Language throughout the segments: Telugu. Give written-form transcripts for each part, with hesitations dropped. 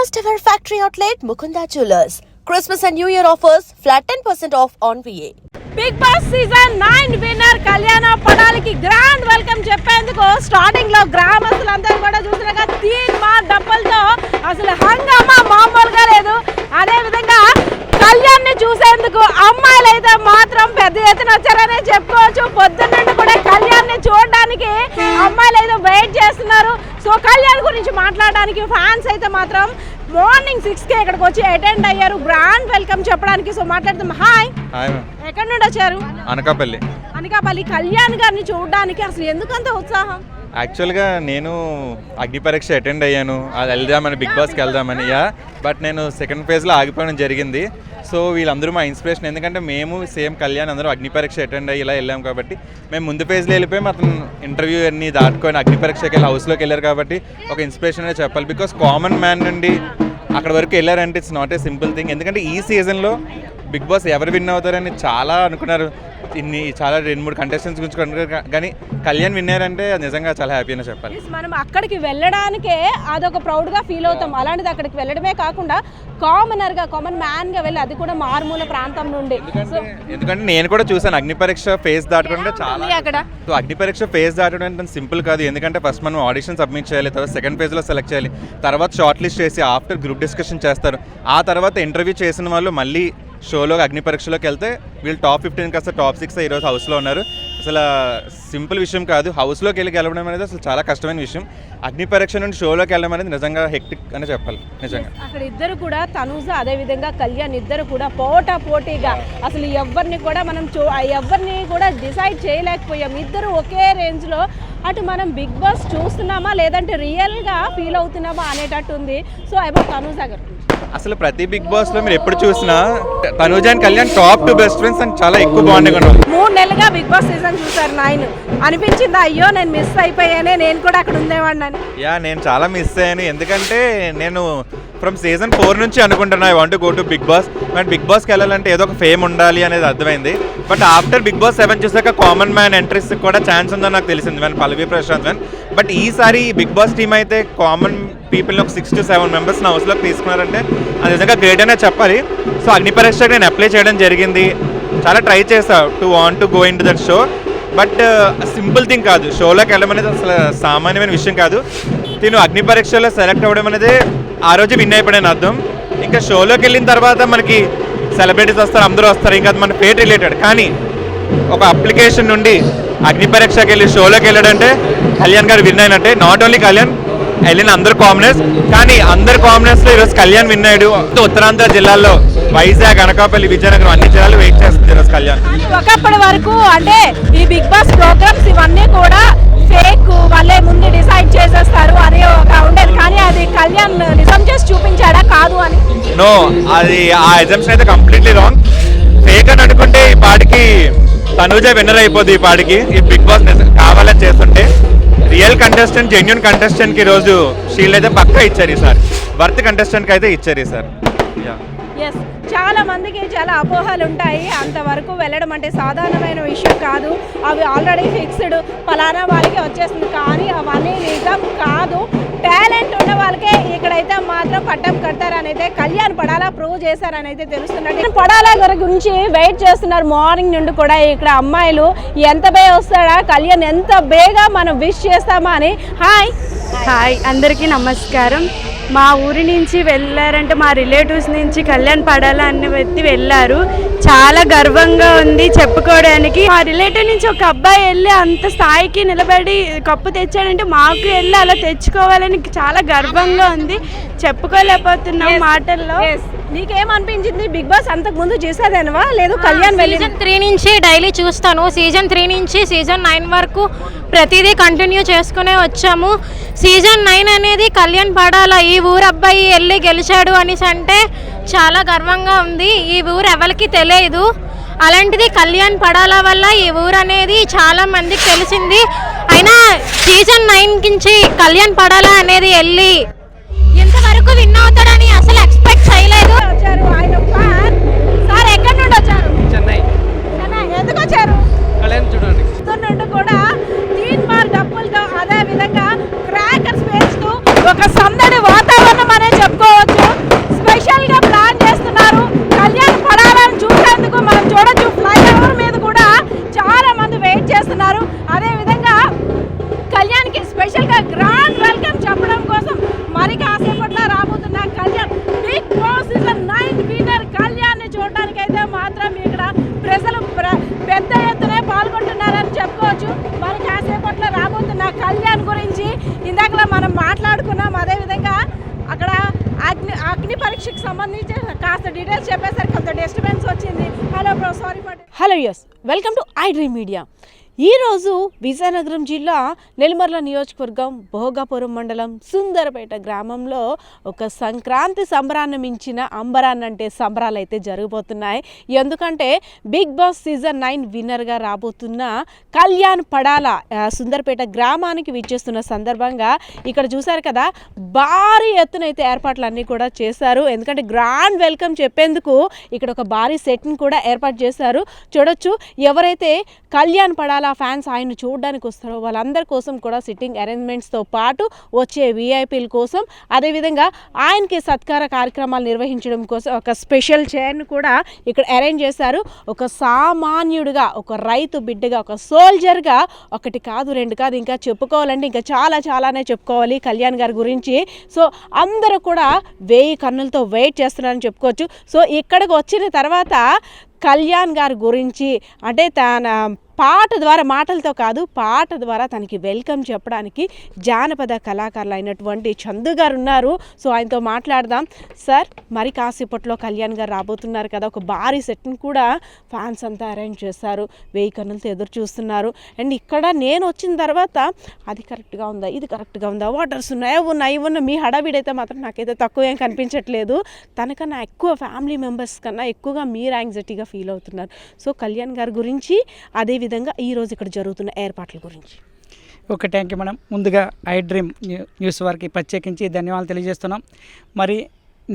First ever factory outlet Mukunda Jewelers. Christmas and New Year offers flat 10% off on VA. Big boss season 9 winner Kalyan పడాలికి గ్రాండ్ వెల్కమ్ చెప్పేందుకు స్టార్టింగ్ లో గ్రామస్తులందరూ కూడా చూసినాక తీన్ మా డబ్బలతో అసలు హంగామా మామూలుగా లేదు. అదే విధంగా కళ్యాణ్ ని చూసేందుకు అమ్మాయిలు అయితే మాత్రం పెద్ద ఎత్తున వచ్చారనే చెప్పుకోవచ్చు. పొద్దున్నండి కూడా కళ్యాణ్ ని చూడడానికి అమ్మాయిలు అయితే వెయిట్ చేస్తున్నారు. సో కళ్యాణ్ గురించి మాట్లాడడానికి ఫ్యాన్స్ అయితే మాత్రం మార్నింగ్ 6కి ఇక్కడికి వచ్చి అటెండ్ అయ్యారు గ్రాండ్ వెల్కమ్ చెప్పడానికి. సో మాట్లాడుతాం. హాయ్, ఎక్కడి నుండి వచ్చారు? అనకాపల్లి. కళ్యాణ్ గారిని చూడడానికి అసలు ఎందుకంత ఉత్సాహం? యాక్చువల్గా నేను అగ్ని పరీక్ష అటెండ్ అయ్యాను, అది వెళ్దామని బిగ్ బాస్కి వెళ్దామని. బట్ నేను సెకండ్ ఫేజ్లో ఆగిపోవడం జరిగింది. సో వీళ్ళందరూ మా ఇన్స్పిరేషన్, ఎందుకంటే మేము సేమ్ కళ్యాణ్ అందరూ అగ్ని పరీక్ష అటెండ్ అయ్యి ఇలా వెళ్ళాం కాబట్టి మేము ముందు ఫేజ్లో వెళ్ళిపోయి అతను ఇంటర్వ్యూ అన్ని దాటుకొని అగ్ని పరీక్షకి వెళ్ళి హౌస్లోకి వెళ్ళారు కాబట్టి ఒక ఇన్స్పిరేషన్ అనే చెప్పాలి. బికాస్ కామన్ మ్యాన్ నుండి అక్కడ వరకు వెళ్ళారంటే it's not a simple thing. ఎందుకంటే ఈ సీజన్లో బిగ్ బాస్ ఎవరు విన్ అవుతారని చాలా అనుకున్నారు. చాలా 2-3 కంటెస్టెంట్స్ గురించి అనుకున్నారు, కానీ కళ్యాణ్ విన్నారంటే నిజంగా చాలా హ్యాపీ అని చెప్పాలి. మనం అక్కడికి వెళ్ళడానికే అదొక ప్రౌడ్గా ఫీల్ అవుతాం. అలాంటిది అక్కడికి వెళ్ళడమే కాకుండా కామన్ మ్యాన్గా వెళ్ళి, అది కూడా మారుమూల ప్రాంతం నుండి. ఎందుకంటే నేను కూడా చూసాను అగ్ని పరీక్ష ఫేజ్ దాటుకుంటే చాలా అక్కడ. సో అగ్ని పరీక్ష ఫేజ్ దాటడం అంటే సింపుల్ కాదు. ఎందుకంటే ఫస్ట్ మనం ఆడిషన్ సబ్మిట్ చేయాలి, తర్వాత సెకండ్ ఫేజ్లో సెలెక్ట్ చేయాలి, తర్వాత షార్ట్ లిస్ట్ చేసి ఆఫ్టర్ గ్రూప్ డిస్కషన్ చేస్తారు. ఆ తర్వాత ఇంటర్వ్యూ చేసిన వాళ్ళు మళ్ళీ షోలో అగ్ని పరీక్షలోకి వెళ్తే వీళ్ళు టాప్ 15 కాస్త టాప్ 6 ఈరోజు హౌస్లో ఉన్నారు. అసలు సింపుల్ విషయం కాదు. హౌస్లోకి వెళ్ళి గెలవడం అనేది అసలు చాలా కష్టమైన విషయం. అగ్ని పరీక్ష నుండి షోలోకి వెళ్ళడం అనేది నిజంగా హెక్టిక్ అని చెప్పాలి. నిజంగా అక్కడ ఇద్దరు కూడా తనుజ అదేవిధంగా కళ్యాణ్ ఇద్దరు కూడా పోటీగా అసలు ఎవరిని కూడా డిసైడ్ చేయలేకపోయాం. ఇద్దరు ఒకే రేంజ్లో అటు మనం బిగ్ బాస్ చూస్తున్నామా లేదంటే రియల్గా ఫీల్ అవుతున్నామా అనేటట్టు ఉంది. సో అబౌట్ తనుజ గారు, అసలు ప్రతి బిగ్ బాస్ లో మీరు ఎప్పుడు చూసినా Tanuja and Kalyan top 2 best friends and చాలా ఎక్కువ బాండింగ్ ఉన్నారు. 3 నెలలుగా బిగ్ బాస్ సీజన్ చూసారు 9. అనిపించిందా అయ్యో నేను మిస్ అయిపోయానే, నేను కూడా అక్కడ ఉండేవాడిని? నేను చాలా మిస్ అయ్యాను. ఎందుకంటే నేను ఫ్రమ్ సీజన్ 4 నుంచి అనుకుంటున్నా I want go to big boss. But big బాస్కి వెళ్ళాలంటే ఏదో ఒక ఫేమ్ ఉండాలి అనేది అర్థమైంది. బట్ ఆఫ్టర్ బిగ్ బాస్ 7 చూసాక కామన్ మ్యాన్ ఎంట్రీస్ కూడా ఛాన్స్ ఉందని నాకు తెలిసింది, మన పల్లవి ప్రశాంత్ మ్యాన్. బట్ ఈసారి బిగ్ బాస్ టీమ్ అయితే కామన్ పీపుల్ని ఒక 6 to 7 మెంబర్స్ని హౌస్లోకి తీసుకున్నారంటే అది నిజంగా గ్రేట్ అనే చెప్పాలి. సో అగ్ని పరీక్షకు నేను అప్లై చేయడం జరిగింది. చాలా ట్రై చేసా to want to go in to that show. But simple thing కాదు, షోలోకి వెళ్ళడం అనేది అసలు సామాన్యమైన విషయం కాదు. నేను అగ్ని పరీక్షలో సెలెక్ట్ అవ్వడం అనేది ఆ రోజు విన్ అయిపోయాను అర్థం. ఇంకా షోలోకి వెళ్ళిన తర్వాత మనకి సెలబ్రిటీస్ వస్తారు, అందరూ వస్తారు, ఇంకా అది మన ఫేట్ రిలేటెడ్. కానీ ఒక అప్లికేషన్ నుండి అగ్ని పరీక్షకి వెళ్ళి షోలోకి వెళ్ళాడంటే కళ్యాణ్ గారు విన్ అయినట్టే. నాట్ ఓన్లీ కళ్యాణ్, వెళ్ళిన అందరు కామనర్స్, కానీ అందరు కామనర్స్లో ఈరోజు కళ్యాణ్ విన్ అయ్యాడు. ఉత్తరాంధ్ర జిల్లాల్లో వైజాగ్, అనకాపల్లి, విజయనగరం అన్ని జిల్లాలు వెయిట్ చేస్తుంది ఈరోజు కళ్యాణ్. ఒకప్పటి వరకు అంటే ఈ బిగ్ బాస్ ప్రోగ్రామ్స్ ఇవన్నీ కూడా ఫేక్, వాళ్ళే ముందు డిసైడ్ చేసేస్తారు అని ఒక ఉండేది. కానీ అది కళ్యాణ్ నిజం చేసి చూపించాడా కాదు అని? నో, అది ఆ ఎగ్జామ్షన్ అయితే కంప్లీట్లీ రాంగ్. ఫేక్ అని అనుకుంటే ఈ పాటికి తనుజ విన్నర్ అయిపోద్ది. ఈ పాటికి ఈ బిగ్ బాస్ కావాలని చేస్తుంటే రియల్ కంటెస్టెంట్, జెన్యున్ కంటెస్టెంట్కి ఈరోజు షీల్డ్ అయితే పక్కా ఇచ్చారు ఈసారి. వర్త్ కంటెస్టెంట్కి అయితే ఇచ్చారు ఈసారి. ఎస్, చాలా మందికి చాలా అపోహలు ఉంటాయి. అంతవరకు వెళ్ళడం అంటే సాధారణమైన విషయం కాదు. అవి ఆల్రెడీ ఫిక్స్డ్, ఫలానా వాళ్ళకి వచ్చేస్తుంది. కానీ అవన్నీ నిజం కాదు. టాలెంట్ ఉన్న వాళ్ళకే ఇక్కడైతే మాత్రం పట్టం కడతారని అయితే కళ్యాణ్ పడాలా ప్రూవ్ చేశారని అయితే తెలుస్తున్నట్టు. పడాలా గారి గురించి వెయిట్ చేస్తున్నారు మార్నింగ్ నుండి కూడా. ఇక్కడ అమ్మాయిలు ఎంత బే వస్తాడా, కళ్యాణ్ ఎంత బేగా మనం విష్ చేస్తామా అని. హాయ్ అందరికీ నమస్కారం. మా ఊరి నుంచి వెళ్ళారంటే మా రిలేటివ్స్ నుంచి కళ్యాణ్ పడాలా అనే వ్యక్తి వెళ్ళారు. చాలా గర్వంగా ఉంది చెప్పుకోవడానికి. మా రిలేటివ్ నుంచి ఒక అబ్బాయి వెళ్ళి అంత స్థాయికి నిలబడి కప్పు తెచ్చాడంటే మాకు వెళ్ళి అలా తెచ్చుకోవాలని చాలా గర్వంగా ఉంది. చెప్పుకోలేకపోతున్నాం మాటల్లో. నీకేమనిపించింది? బిగ్ బాస్ అంతకు ముందు చూసేదేనవా లేదు కళ్యాణ్ సీజన్ 3 నుంచి డైలీ చూస్తాను. సీజన్ 3 నుంచి సీజన్ 9 వరకు ప్రతిదీ కంటిన్యూ చేసుకునే వచ్చాము. సీజన్ 9 అనేది కళ్యాణ్ పడాలా ఈ ఊరు అబ్బాయి వెళ్ళి గెలిచాడు అనేసి అంటే చాలా గర్వంగా ఉంది. ఈ ఊరు ఎవరికి తెలియదు, అలాంటిది కళ్యాణ్ పడాలా వల్ల ఈ ఊరు అనేది చాలా మందికి తెలిసింది. అయినా సీజన్ 9 నుంచి కళ్యాణ్ పడాలా అనేది వెళ్ళి ఇంతవరకు విన్ అవుతాడని అసలు ఎక్స్పెక్ట్ చేయలేదు. ఆయన ఫ్యాన్ సార్. ఎక్కడి నుండి వచ్చారు? చెన్నై. ఎందుకు వచ్చారు? కళ్యాణ్ చూడండి. నుండి కూడా 3 బార్ డప్పులతో అదే విధంగా క్రాకర్స్ పేస్తూ ఒక సందడి వాతావరణం అనే చెప్పుకోవచ్చు. వర్క్కి సంబంధించి కాస్త డీటెయిల్స్ చెప్పేసరికి కొంత డిస్టర్బెన్స్ వచ్చింది. Hello bro, sorry for. Hello yes, welcome to I dream media. ఈరోజు విజయనగరం జిల్లా నెల్లిమర్ల నియోజకవర్గం భోగాపురం మండలం సుందరపేట గ్రామంలో ఒక సంక్రాంతి సంబరాన్ని మించిన అంబరాన్నంటే సంబరాలు అయితే జరగబోతున్నాయి. ఎందుకంటే బిగ్ బాస్ సీజన్ 9 విన్నర్గా రాబోతున్న కళ్యాణ్ పడాల సుందరపేట గ్రామానికి విచ్చేస్తున్న సందర్భంగా ఇక్కడ చూశారు కదా, భారీ ఎత్తున అయితే ఏర్పాట్లన్నీ కూడా చేశారు. ఎందుకంటే గ్రాండ్ వెల్కమ్ చెప్పేందుకు ఇక్కడ ఒక భారీ సెట్ని కూడా ఏర్పాటు చేశారు. చూడొచ్చు, ఎవరైతే కళ్యాణ్ పడాల ఫ్యాన్స్ ఆయన చూడడానికి వస్తారో వాళ్ళందరి కోసం కూడా సిట్టింగ్ అరేంజ్మెంట్స్తో పాటు వచ్చే విఐపీల కోసం, అదేవిధంగా ఆయనకి సత్కార కార్యక్రమాలు నిర్వహించడం కోసం ఒక స్పెషల్ చైర్ను కూడా ఇక్కడ అరేంజ్ చేశారు. ఒక సామాన్యుడిగా, ఒక రైతు బిడ్డగా, ఒక సోల్జర్గా ఒకటి కాదు రెండు కాదు ఇంకా చెప్పుకోవాలంటే ఇంకా చాలానే చెప్పుకోవాలి కళ్యాణ్ గారి గురించి. సో అందరూ కూడా 1000 కన్నులతో వెయిట్ చేస్తున్నారని చెప్పుకోవచ్చు. సో ఇక్కడికి వచ్చిన తర్వాత కళ్యాణ్ గారి గురించి అంటే తన పాట ద్వారా, మాటలతో కాదు పాట ద్వారా తనకి వెల్కమ్ చెప్పడానికి జానపద కళాకారులు అయినటువంటి చందు గారు ఉన్నారు. సో ఆయనతో మాట్లాడదాం. సార్, మరి కాసేపట్లో కళ్యాణ్ గారు రాబోతున్నారు కదా, ఒక భారీ సెట్ని కూడా ఫ్యాన్స్ అంతా అరేంజ్ చేశారు. 1000 కన్నులతో ఎదురు చూస్తున్నారు. అండ్ ఇక్కడ నేను వచ్చిన తర్వాత అది కరెక్ట్గా ఉందా, ఇది కరెక్ట్గా ఉందా, వాటర్స్ ఉన్నాయి, ఇవి ఉన్నాయి, మీ హడావిడైతే మాత్రం నాకైతే తక్కువ ఏం కనిపించట్లేదు. తనకన్నా ఎక్కువ ఫ్యామిలీ మెంబర్స్ కన్నా ఎక్కువగా మీరు యాంగ్జైటీగా ఫీల్ అవుతున్నారు. సో కళ్యాణ్ గారి గురించి, అదేవిధంగా ఈరోజు ఇక్కడ జరుగుతున్న ఏర్పాట్ల గురించి. Okay, thank you madam. ముందుగా ఐ డ్రీమ్ న్యూస్ వారికి ప్రత్యేకించి ధన్యవాదాలు తెలియజేస్తున్నాం. మరి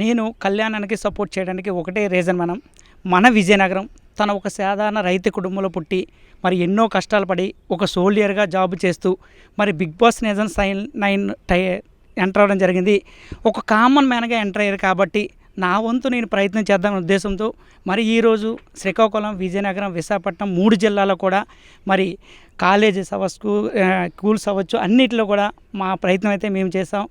నేను కళ్యాణానికి సపోర్ట్ చేయడానికి ఒకటే రీజన్ మేడం, మన విజయనగరం తన ఒక సాధారణ రైతు కుటుంబంలో పుట్టి మరి ఎన్నో కష్టాలు పడి ఒక సోల్జర్గా జాబ్ చేస్తూ మరి బిగ్ బాస్ సీజన్ 9 ఎంటర్ అవ్వడం జరిగింది. ఒక కామన్ మ్యాన్గా ఎంటర్ అయ్యారు కాబట్టి నా వంతు నేను ప్రయత్నం చేద్దామనే ఉద్దేశంతో మరి ఈరోజు శ్రీకాకుళం, విజయనగరం, విశాఖపట్నం 3 జిల్లాలో కూడా మరి కాలేజెస్ అవ్వచ్చు, స్కూల్స్ అవ్వచ్చు, అన్నిటిలో కూడా మా ప్రయత్నం అయితే మేము చేసాం.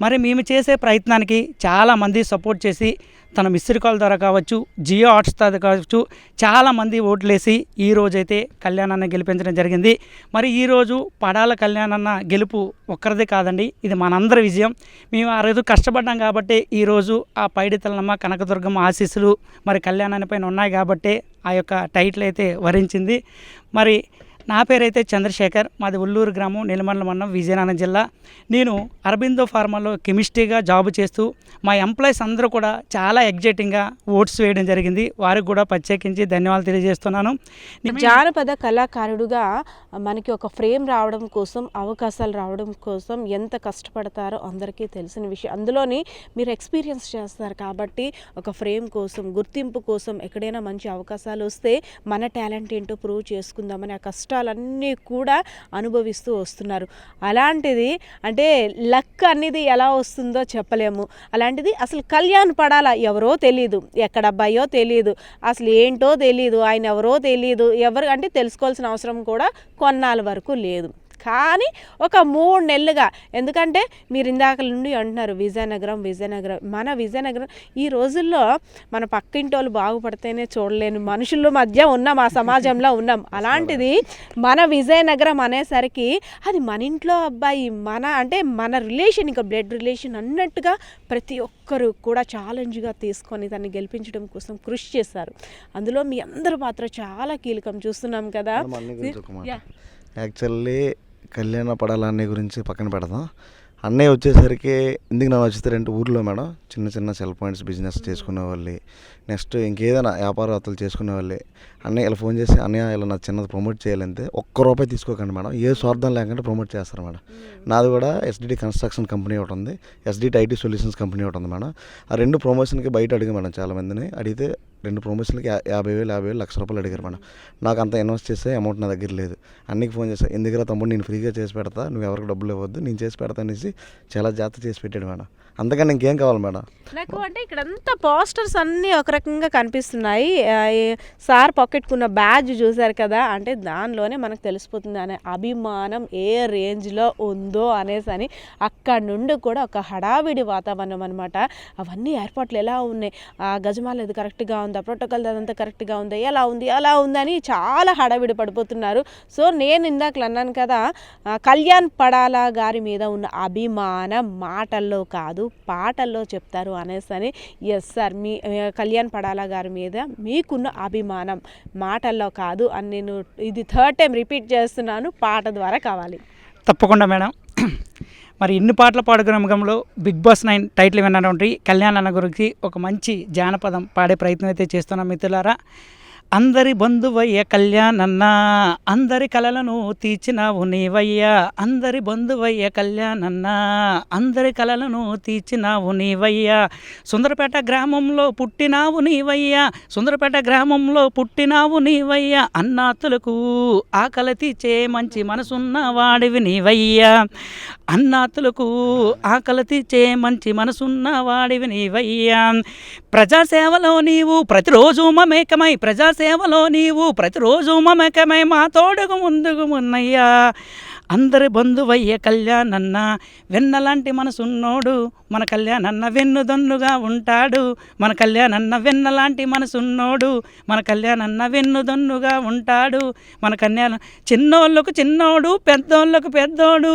మరి మేము చేసే ప్రయత్నానికి చాలామంది సపోర్ట్ చేసి తన మిస్డ్ కాల్ ద్వారా కావచ్చు, జియో హాట్స్టార్ కావచ్చు, చాలామంది ఓట్లేసి ఈరోజైతే కళ్యాణాన్ని గెలిపించడం జరిగింది. మరి ఈరోజు పడాల కళ్యాణన్న గెలుపు ఒక్కరిదే కాదండి, ఇది మనందరి విజయం. మేము ఆ రోజు కష్టపడ్డాం కాబట్టి ఈరోజు ఆ పైడితలనమ్మ, కనకదుర్గమ్మ ఆశీస్సులు మరి కళ్యాణాన్ని పైన ఉన్నాయి కాబట్టి ఆ యొక్క టైటిల్ అయితే వరించింది. మరి నా పేరైతే చంద్రశేఖర్, మాది ఉల్లూరు గ్రామం, నెల్లిమర్ల మండలం, విజయనగరం జిల్లా. నేను అరబిందో ఫార్మాలో కెమిస్ట్రీగా జాబ్ చేస్తూ మా ఎంప్లాయీస్ అందరూ కూడా చాలా ఎగ్జైటింగ్గా ఓట్స్ వేయడం జరిగింది. వారికి కూడా ప్రత్యేకించి ధన్యవాదాలు తెలియజేస్తున్నాను. జానపద కళాకారుడుగా మనకి ఒక ఫ్రేమ్ రావడం కోసం, అవకాశాలు రావడం కోసం ఎంత కష్టపడతారో అందరికీ తెలిసిన విషయం. అందులోని మీరు ఎక్స్పీరియన్స్ చేస్తారు కాబట్టి ఒక ఫ్రేమ్ కోసం, గుర్తింపు కోసం, ఎక్కడైనా మంచి అవకాశాలు వస్తే మన టాలెంట్ ఏంటో ప్రూవ్ చేసుకుందామని ఆ కష్టాలన్నీ కూడా అనుభవిస్తూ వస్తున్నారు. అలాంటిది అంటే లక్ అనేది ఎలా వస్తుందో చెప్పలేము. అలాంటిది అసలు కళ్యాణ్ పడాల ఎవరో తెలీదు, ఎక్కడ అబ్బాయో తెలీదు, అసలు ఏంటో తెలీదు, ఆయన ఎవరో తెలీదు, ఎవరు అంటే తెలుసుకోవాల్సిన అవసరం కూడా కొన్నాళ్ళ వరకు లేదు. కానీ ఒక 3 నెలలుగా, ఎందుకంటే మీరు ఇందాక నుండి అంటున్నారు విజయనగరం, మన విజయనగరం ఈ రోజుల్లో మన పక్కింటోళ్ళు బాగుపడితేనే చూడలేని మనుషుల మధ్య ఉన్నాం, ఆ సమాజంలో ఉన్నాం. అలాంటిది మన విజయనగరం అనేసరికి అది మన ఇంట్లో అబ్బాయి, మన రిలేషన్, ఇంకా బ్లడ్ రిలేషన్ అన్నట్టుగా ప్రతి ఒక్కరు కూడా ఛాలెంజ్గా తీసుకొని దాన్ని గెలిపించడం కోసం కృషి చేశారు. అందులో మీ అందరి పాత్ర చాలా కీలకం చూస్తున్నాం కదా. యాక్చువల్లీ కళ్యాణ పడాలన్నీ గురించి పక్కన పెడదాం. అన్నయ్య వచ్చేసరికి ఎందుకు నన్ను వచ్చేస్తారంటే ఊర్లో మేడం చిన్న సెల్ పాయింట్స్ బిజినెస్ చేసుకునే వాళ్ళు, నెక్స్ట్ ఇంకేదైనా వ్యాపారవేత్తలు చేసుకునే వాళ్ళు అన్నయ్య ఇలా ఫోన్ చేసి అన్నయ్య ఇలా నా చిన్నది ప్రమోట్ చేయాలంటే ₹1 తీసుకోకండి మేడం, ఏ స్వార్థం లేకుండా ప్రమోట్ చేస్తారు మేడం. నాది కూడా ఎస్డిటి కన్స్ట్రక్షన్ కంపెనీ ఒకటి ఉంది, ఎస్డిటి ఐటీ సొల్యూషన్స్ కంపెనీ ఒకటి ఉంది మేడం. ఆ 2 ప్రమోషన్కి బయట అడిగాం మేడం, చాలామందిని అడిగితే 2 ప్రమోషన్లకి 50,000 ₹1,00,000 అడిగారు మేడం. నాకు అంత ఇన్వెస్ట్ చేసే అమౌంట్ నా దగ్గర లేదు. అన్నికి ఫోన్ చేశాను, ఎందుకురా తమ్ముడు నేను ఫ్రీగా చేసి పెడతా, నువ్వు ఎవరికి డబ్బులు ఇవ్వద్దు, నేను చేసి పెడతా అనేసి చాలా జాగ్రత్త చేసి పెట్టాడు మేడం. అంతకని ఇంకేం కావాలి మేడం నాకు? అంటే ఇక్కడంతా పోస్టర్స్ అన్నీ ఒక రకంగా కనిపిస్తున్నాయి. సార్ పాకెట్కున్న బ్యాడ్జ్ చూసారు కదా, అంటే దానిలోనే మనకు తెలిసిపోతుంది అనే అభిమానం ఏ రేంజ్లో ఉందో అనేసి అని. అక్కడ నుండి కూడా ఒక హడావిడి వాతావరణం అనమాట. అవన్నీ ఏర్పాట్లు ఎలా ఉన్నాయి, ఆ గజమాల ఇది కరెక్ట్గా ఉందా, ప్రోటోకాల్ అదంతా కరెక్ట్గా ఉందా, ఎలా ఉంది అలా ఉందని చాలా హడావిడి పడిపోతున్నారు. సో నేను ఇందాక అన్నాను కదా, కళ్యాణ్ పడాలా గారి మీద ఉన్న అభిమానం మాటల్లో కాదు పాటల్లో చెప్తారు అనేసి. ఎస్ సార్, మీ కళ్యాణ్ పడాలా గారి మీద మీకున్న అభిమానం మాటల్లో కాదు అని నేను ఇది 3rd టైం రిపీట్ చేస్తున్నాను, పాట ద్వారా కావాలి. తప్పకుండా మేడం. మరి ఇన్ని పాటల పాడుగ్రామంలో బిగ్ బాస్ 9 టైటిల్ విన్నటువంటి కళ్యాణ్ అన్న గురించి ఒక మంచి జానపదం పాడే ప్రయత్నం అయితే చేస్తున్నాం మిత్రులారా. అందరి బంధువయ్య కళ్యాణన్న, అందరి కలలను తీర్చినావు నీవయ్యా. అందరి బంధువయ్య కళ్యాణన్న, అందరి కలలను తీర్చినావు నీవయ్యా. సుందరపేట గ్రామంలో పుట్టినావు నీవయ్యా, సుందరపేట గ్రామంలో పుట్టినావు నీవయ్యా. అన్నాతులకు ఆకలి తీర్చే మంచి మనసున్న వాడివి నీవయ్యా. అన్నాతులకు ఆకలి తీర్చే మంచి మనసున్న వాడివి నీవయ్యా. ప్రజాసేవలో నీవు ప్రతిరోజు మమేకమై, ప్రజాసేవలో నీవు ప్రతిరోజు మమేకమై మా తోడుగు ముందుకు ఉన్నయ్యా. అందరి బంధువయ్య కళ్యాణన్న, వెన్నలాంటి మనసున్నోడు మన కళ్యాణన్న వెన్నుదన్నుగా ఉంటాడు. మన కళ్యాణన్న వెన్నలాంటి మనసున్నోడు మన కళ్యాణన్న వెన్నుదన్నుగా ఉంటాడు. మన కళ్యాణ చిన్నోళ్ళకు చిన్నోడు పెద్దోళ్ళకు పెద్దోడు,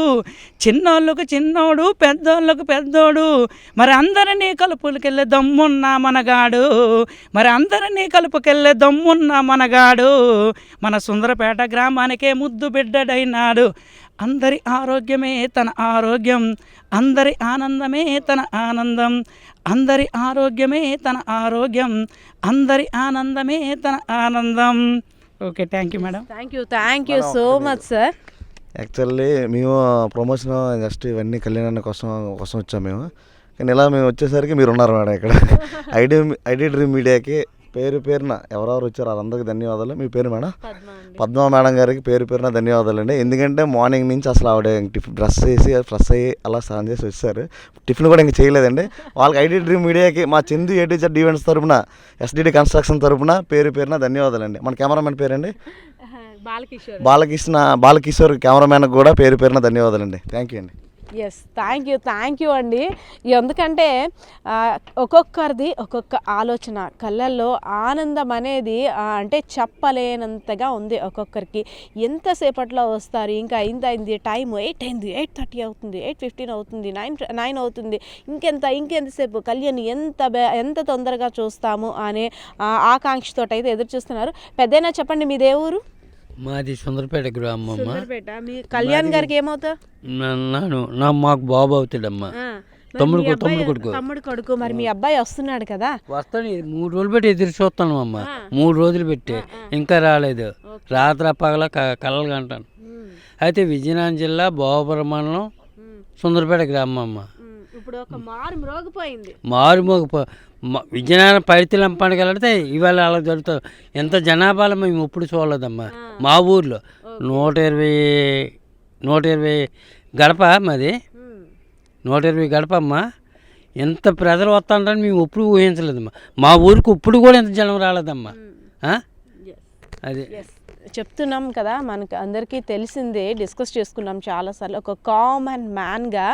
చిన్నోళ్ళకు చిన్నోడు పెద్దోళ్ళకు పెద్దోడు. మరి అందరినీ కలుపుకెళ్ళే దమ్మున్న మనగాడు, మరి అందరినీ కలుపుకెళ్ళే దమ్మున్న మనగాడు. మన సుందరపేట గ్రామానికే ముద్దు బిడ్డడైనాడు. అందరి ఆరోగ్యమే తన ఆరోగ్యం, అందరి ఆనందమే తన ఆనందం, అందరి ఆరోగ్యమే తన ఆరోగ్యం, అందరి ఆనందమే తన ఆనందం. Okay, thank you madam. Thank you so much sir. Actually మేము ప్రమోషన్ జస్ట్ ఇవన్నీ కళ్యాణ్ కోసం వచ్చాము మేము. కానీ ఇలా మేము వచ్చేసరికి మీరు ఉన్నారు మేడం ఇక్కడ. ఐడి డ్రీమ్ మీడియాకి పేరున ఎవరెవరు వచ్చారు వాళ్ళందరికీ ధన్యవాదాలు. మీ పేరు మేడం? పద్మ మేడం గారికి పేరున ధన్యవాదాలు అండి. ఎందుకంటే మార్నింగ్ నుంచి అసలు ఆవిడ బ్రష్ చేసి ఫ్రెష్ అయ్యి అలా స్నానం చేసి వచ్చారు. టిఫిన్ కూడా ఇంక చేయలేదండి. వాళ్ళకి ఐడి డ్రీమ్ మీడియాకి మా చందు ఏటీజెడ్ ఈవెంట్స్ తరపున, ఎస్డిడి కన్స్ట్రక్షన్ తరపున పేరున ధన్యవాదాలు అండి. మన కెమెరామెన్ పేరండి బాలకిషోర్ కెమెరామెన్కి కూడా పేరున ధన్యవాదాలు అండి. థ్యాంక్ యూ అండి. ఎస్, థ్యాంక్ యూ అండి. ఎందుకంటే ఒక్కొక్కరిది ఒక్కొక్క ఆలోచన, కళ్ళల్లో ఆనందం అనేది అంటే చెప్పలేనంతగా ఉంది ఒక్కొక్కరికి. ఎంతసేపట్లో వస్తారు, ఇంకా అయింది టైం 8 అయింది, 8:30 అవుతుంది, 8:15 అవుతుంది, 9 అవుతుంది, ఇంకెంతసేపు కళ్యాణ్ ఎంత తొందరగా చూస్తాము అనే ఆకాంక్షతో అయితే ఎదురు చూస్తున్నారు. పెద్దయినా చెప్పండి, మీదే ఊరు? మాది సుందరపేట గ్రామం. మీ కళ్యాణ్ గారికి ఏమవుతా? మాకు బాబు అవుతాడమ్మా, తమ్ముడు కొడుకు. మరి మీ అబ్బాయి వస్తున్నాడు కదా? వస్తాను, 3 రోజులు పెట్టి ఎదురు చూస్తాను అమ్మ. 3 రోజులు పెట్టి ఇంకా రాలేదు. రాత్రి పగల కలలు కంటాను. అయితే విజయనగరం జిల్లా భోగపురం మండలం సుందరపేట గ్రామం అమ్మ. ఇప్పుడు ఒక మారుమోగిపోయింది. విజయనగరం పైడితల్లి పండుగ వెళ్తే ఇవాళ అలా జరుగుతుంది. ఎంత జనాభాలో మేము ఎప్పుడు చూడలేదమ్మా. మా ఊర్లో 120 గడప, మాది 120 గడప అమ్మ. ఎంత ప్రజలు వస్తాంటారని మేము ఎప్పుడు ఊహించలేదమ్మా. మా ఊరికి ఇప్పుడు కూడా ఎంత జనం రాలేదమ్మా. అది చెప్తున్నాం కదా, మనకు అందరికీ తెలిసిందే, డిస్కస్ చేసుకున్నాం చాలాసార్లు. ఒక కామన్ మ్యాన్గా,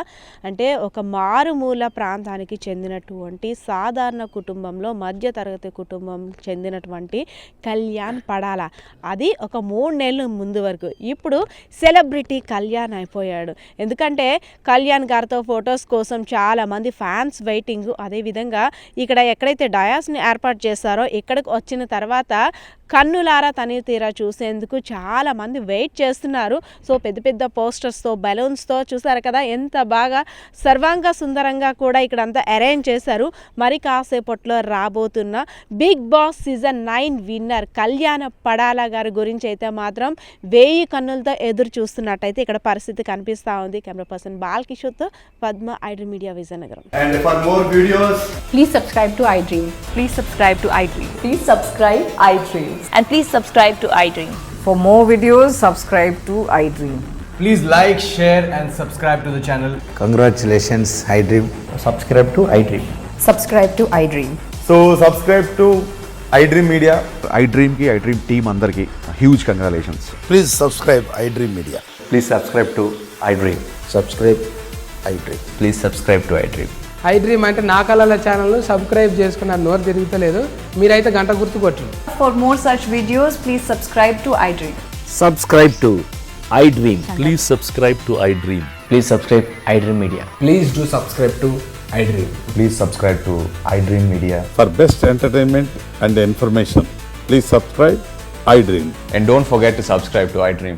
అంటే ఒక మారుమూల ప్రాంతానికి చెందినటువంటి సాధారణ కుటుంబంలో మధ్యతరగతి కుటుంబం చెందినటువంటి కళ్యాణ్ పడాల, అది ఒక 3 నెలల ముందు వరకు. ఇప్పుడు సెలబ్రిటీ కళ్యాణ్ అయిపోయాడు. ఎందుకంటే కళ్యాణ్ గారితో ఫొటోస్ కోసం చాలామంది ఫ్యాన్స్ వెయిటింగ్. అదేవిధంగా ఇక్కడ ఎక్కడైతే డయాస్ని ఏర్పాటు చేశారో ఇక్కడికి వచ్చిన తర్వాత కన్నులారా తనివి తీరా చూసేందుకు చాలామంది వెయిట్ చేస్తున్నారు. సో పెద్ద పెద్ద పోస్టర్స్తో, బెలూన్స్తో చూసారు కదా, ఎంత బాగా సర్వాంగ సుందరంగా కూడా ఇక్కడంతా అరేంజ్ చేశారు. మరి కాసేపట్లో రాబోతున్న బిగ్ బాస్ సీజన్ 9 విన్నర్ కళ్యాణ పడాల గారి గురించి అయితే మాత్రం 1000 కన్నులతో ఎదురు చూస్తున్నట్టయితే ఇక్కడ పరిస్థితి కనిపిస్తూ ఉంది. కెమెరా పర్సన్ బాలకిషోర్తో Padma, iDream media, Vizianagaram. And for more videos, please subscribe to iDream. Please subscribe to iDream. Please subscribe iDream. And please subscribe to iDream. For more videos, subscribe to iDream. please like, share and subscribe to the channel. Congratulations, iDream. Subscribe to iDream. Subscribe to iDream. So subscribe to iDream Media. iDream ki iDream team andarki huge congratulations. Please subscribe iDream Media. Please subscribe to iDream. Subscribe iDream. Please subscribe to iDream. I dream అంటే నా కళల ఛానల్ను సబ్స్క్రైబ్ చేసుకున్నారు, నోరు తిరుగుతలేదు. మీరైతే గంట గుర్తు కొట్టండి. For more such videos, please subscribe to iDream. Subscribe to iDream. Please subscribe to iDream. Please subscribe iDream Media. Please do subscribe to iDream. Please subscribe to iDream Media. For best entertainment and information, please subscribe iDream. And don't forget to subscribe to iDream.